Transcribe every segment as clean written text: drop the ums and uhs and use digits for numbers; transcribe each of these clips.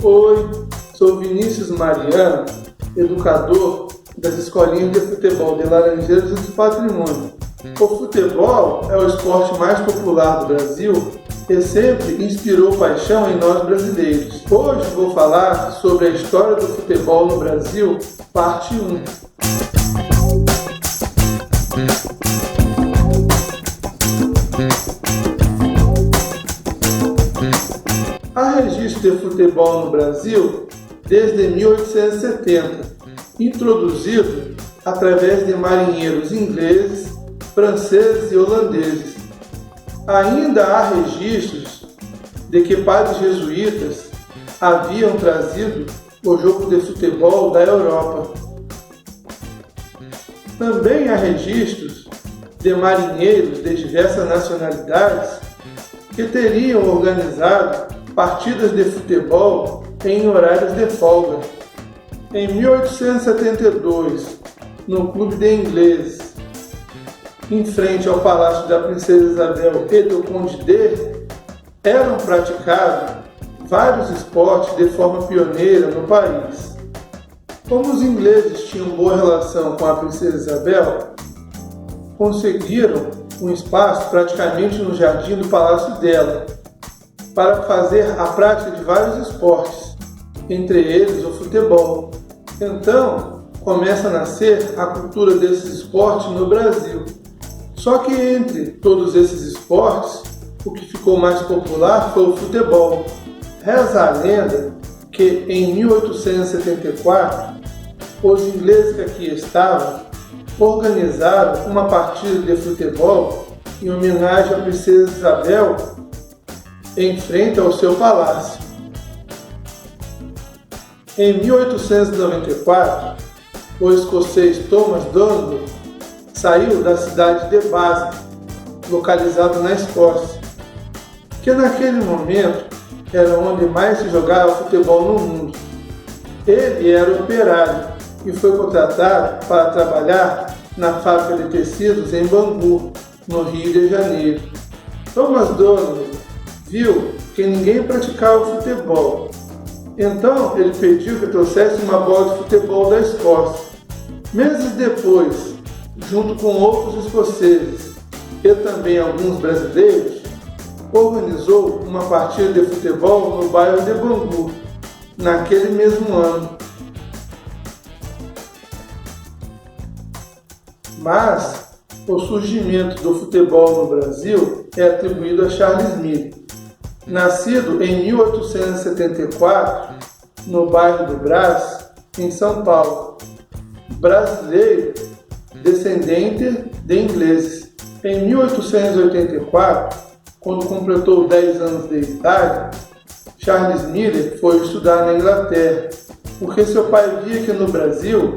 Oi, sou Vinícius Mariano, educador das escolinhas de futebol de Laranjeiras do Patrimônio. O futebol é o esporte mais popular do Brasil e sempre inspirou paixão em nós brasileiros. Hoje vou falar sobre a história do futebol no Brasil, parte 1. Há registro de futebol no Brasil desde 1870, introduzido através de marinheiros ingleses, franceses e holandeses. Ainda há registros de que padres jesuítas haviam trazido o jogo de futebol da Europa. Também há registros de marinheiros de diversas nacionalidades que teriam organizado partidas de futebol em horários de folga. Em 1872, no Clube de Ingleses, em frente ao Palácio da Princesa Isabel e do Conde D, eram praticados vários esportes de forma pioneira no país. Como os ingleses tinham boa relação com a Princesa Isabel, conseguiram um espaço praticamente no jardim do palácio dela, para fazer a prática de vários esportes, entre eles o futebol. Então, começa a nascer a cultura desses esportes no Brasil. Só que entre todos esses esportes, o que ficou mais popular foi o futebol. Reza a lenda que em 1874, os ingleses que aqui estavam organizaram uma partida de futebol em homenagem à Princesa Isabel em frente ao seu palácio. Em 1894, o escocês Thomas Donegal saiu da cidade de Bath, localizada na Escócia, que naquele momento era onde mais se jogava futebol no mundo. Ele era operário e foi contratado para trabalhar na fábrica de tecidos em Bangu, no Rio de Janeiro. Thomas Donegal viu que ninguém praticava futebol. Então ele pediu que trouxesse uma bola de futebol da Escócia. Meses depois, junto com outros escoceses e também alguns brasileiros, organizou uma partida de futebol no bairro de Bangu, naquele mesmo ano. Mas o surgimento do futebol no Brasil é atribuído a Charles Miller. Nascido em 1874, no bairro do Brás, em São Paulo, brasileiro, descendente de ingleses. Em 1884, quando completou 10 anos de idade, Charles Miller foi estudar na Inglaterra, porque seu pai via que no Brasil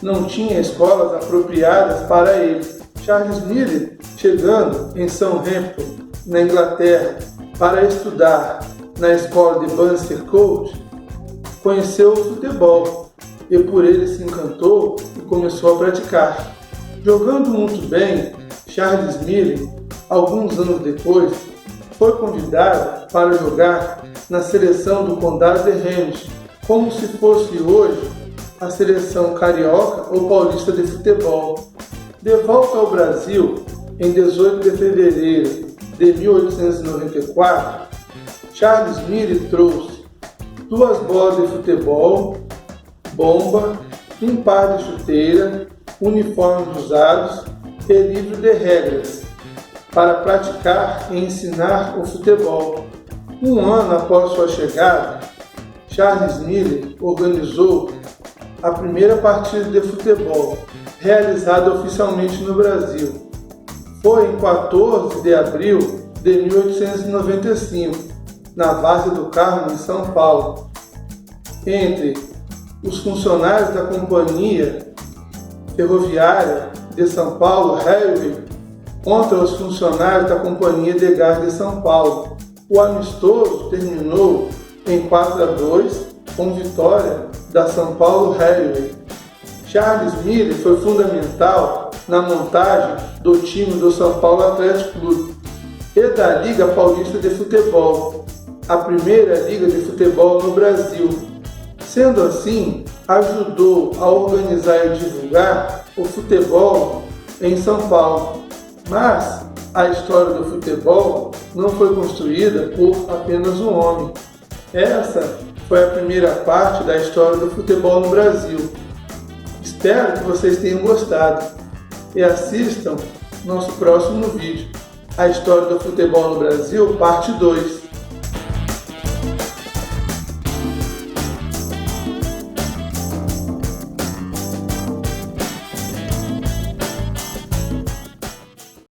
não tinha escolas apropriadas para ele. Charles Miller, chegando em Southampton, na Inglaterra, para estudar na escola de Bannister College, conheceu o futebol e por ele se encantou e começou a praticar. Jogando muito bem, Charles Miller, alguns anos depois, foi convidado para jogar na seleção do Condado de Hamilton, como se fosse hoje a seleção carioca ou paulista de futebol. De volta ao Brasil, em 18 de fevereiro de 1894, Charles Miller trouxe 2 bolas de futebol, bomba, um par de chuteira, uniformes usados e livro de regras para praticar e ensinar o futebol. Um ano após sua chegada, Charles Miller organizou a primeira partida de futebol realizada oficialmente no Brasil. Foi em 14 de abril de 1895, na Várzea do Carmo, em São Paulo, entre os funcionários da Companhia Ferroviária de São Paulo, Railway, contra os funcionários da Companhia de Gás de São Paulo. O amistoso terminou em 4-2, com vitória da São Paulo Railway. Charles Miller foi fundamental na montagem do time do São Paulo Atlético Clube e da Liga Paulista de Futebol. a primeira liga de futebol no Brasil. Sendo assim, ajudou a organizar e divulgar o futebol em São Paulo. Mas a história do futebol não foi construída por apenas um homem. Essa foi a primeira parte da história do futebol no Brasil. Espero que vocês tenham gostado e assistam nosso próximo vídeo, a história do futebol no Brasil, parte 2.